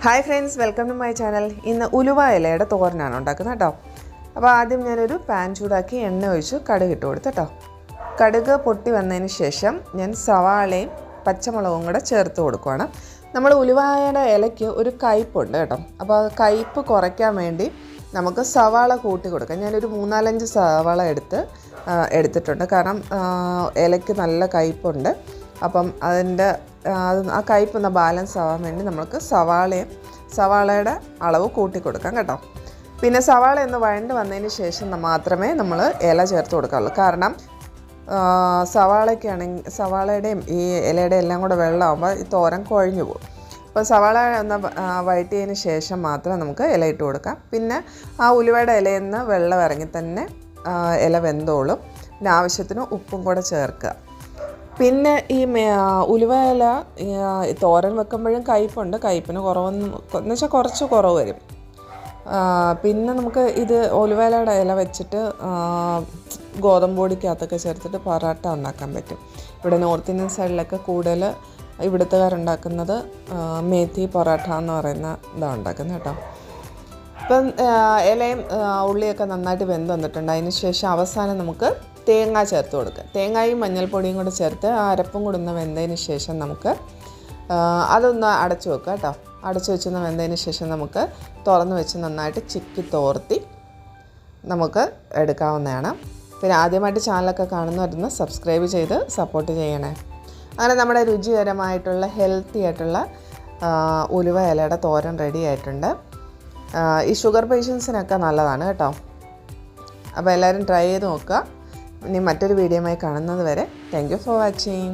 Hi friends, welcome to my channel. ഇന്ന് ഉലുവ ഇലയുടെ തോരനാണ് ഉണ്ടാക്കുന്നത് കേട്ടോ. അപ്പോൾ ആദ്യം ഞാനൊരു പാൻ ചൂടാക്കി എണ്ണ ഒഴിച്ച് കടുക് ഇട്ട് കൊടുത്തു കേട്ടോ. കടുക് പൊട്ടി വന്നതിന് ശേഷം ഞാൻ സവാളയും പച്ചമുളകും കൂടെ ചേർത്ത് കൊടുക്കുകയാണ്. നമ്മൾ ഉലുവയുടെ ഇലയ്ക്ക് ഒരു കയ്പ്പുണ്ട് കേട്ടോ. അപ്പോൾ കയ്പ്പ് കുറയ്ക്കാൻ വേണ്ടി നമുക്ക് സവാള കൂട്ടി കൊടുക്കാം. ഞാനൊരു 3-4 സവാള എടുത്തിട്ടുണ്ട്. കാരണം ഇലയ്ക്ക് നല്ല കയ്പ്പുണ്ട്. അപ്പം ആ കയ്പ്പൊന്ന് ബാലൻസ് ആവാൻ വേണ്ടി നമുക്ക് സവാളയുടെ അളവ് കൂട്ടി കൊടുക്കാം കേട്ടോ. പിന്നെ സവാള ഒന്ന് വഴണ്ട് വന്നതിന് ശേഷം മാത്രമേ നമ്മൾ ഇല ചേർത്ത് കൊടുക്കാറുള്ളൂ. കാരണം സവാളയുടെയും ഈ ഇലയുടെ എല്ലാം കൂടെ വെള്ളമാകുമ്പോൾ ഈ തോരൻ കുഴഞ്ഞു പോകും. അപ്പോൾ സവാള ഒന്ന് വഴറ്റിയതിന് ശേഷം മാത്രം നമുക്ക് ഇല ഇട്ട് കൊടുക്കാം. പിന്നെ ആ ഉലുവയുടെ ഇലയിൽ നിന്ന് വെള്ളം ഇറങ്ങി തന്നെ ഇല വെന്തോളും. പിന്നെ ആവശ്യത്തിന് ഉപ്പും കൂടെ ചേർക്കുക. പിന്നെ ഈ ഉലുവ ഇല തോരൻ വെക്കുമ്പോഴും കയ്പ്പുണ്ട്. കയ്പ്പിന് എന്ന് വെച്ചാൽ കുറച്ച് കുറവ് വരും. പിന്നെ നമുക്ക് ഇത് ഉലുവയിലയുടെ ഇല വെച്ചിട്ട് ഗോതമ്പ് പൊടിക്കകത്തൊക്കെ ചേർത്തിട്ട് പൊറോട്ട ഉണ്ടാക്കാൻ പറ്റും. ഇവിടെ നോർത്ത് ഇന്ത്യൻ സൈഡിലൊക്കെ കൂടുതൽ ഇവിടുത്തുകാരുണ്ടാക്കുന്നത് മേത്തി പൊറോട്ട എന്ന് പറയുന്ന ഇതാണ് ഉണ്ടാക്കുന്നത് കേട്ടോ. ഇപ്പം ഇലയും ഉള്ളിയൊക്കെ നന്നായിട്ട് വെന്ത് വന്നിട്ടുണ്ട്. അതിന് ശേഷം അവസാനം നമുക്ക് തേങ്ങ ചേർത്ത് കൊടുക്കുക. തേങ്ങയും മഞ്ഞൾപ്പൊടിയും കൂടെ ചേർത്ത് ആ അരപ്പും കൂടെ ഒന്ന് വെന്തതിന് ശേഷം നമുക്ക് അതൊന്ന് അടച്ചു വെക്കുക കേട്ടോ. അടച്ചു വെച്ചൊന്ന് വെന്തതിന് ശേഷം നമുക്ക് തുറന്ന് വെച്ച് നന്നായിട്ട് ചിക്കി തോർത്തി നമുക്ക് എടുക്കാവുന്നതാണ്. പിന്നെ ആദ്യമായിട്ട് ചാനലൊക്കെ കാണുന്നവരുന്ന് സബ്സ്ക്രൈബ് ചെയ്ത് സപ്പോർട്ട് ചെയ്യണേ. അങ്ങനെ നമ്മുടെ രുചികരമായിട്ടുള്ള ഹെൽത്തി ആയിട്ടുള്ള ഉലുവ ഇലയുടെ തോരൻ റെഡി ആയിട്ടുണ്ട്. ഈ ഷുഗർ പേഷ്യൻസിനൊക്കെ നല്ലതാണ് കേട്ടോ. അപ്പോൾ എല്ലാവരും ട്രൈ ചെയ്ത് നോക്കുക. ഇനി മറ്റൊരു വീഡിയോയുമായി കാണുന്നത് വരെ താങ്ക് യു ഫോർ വാച്ചിങ്.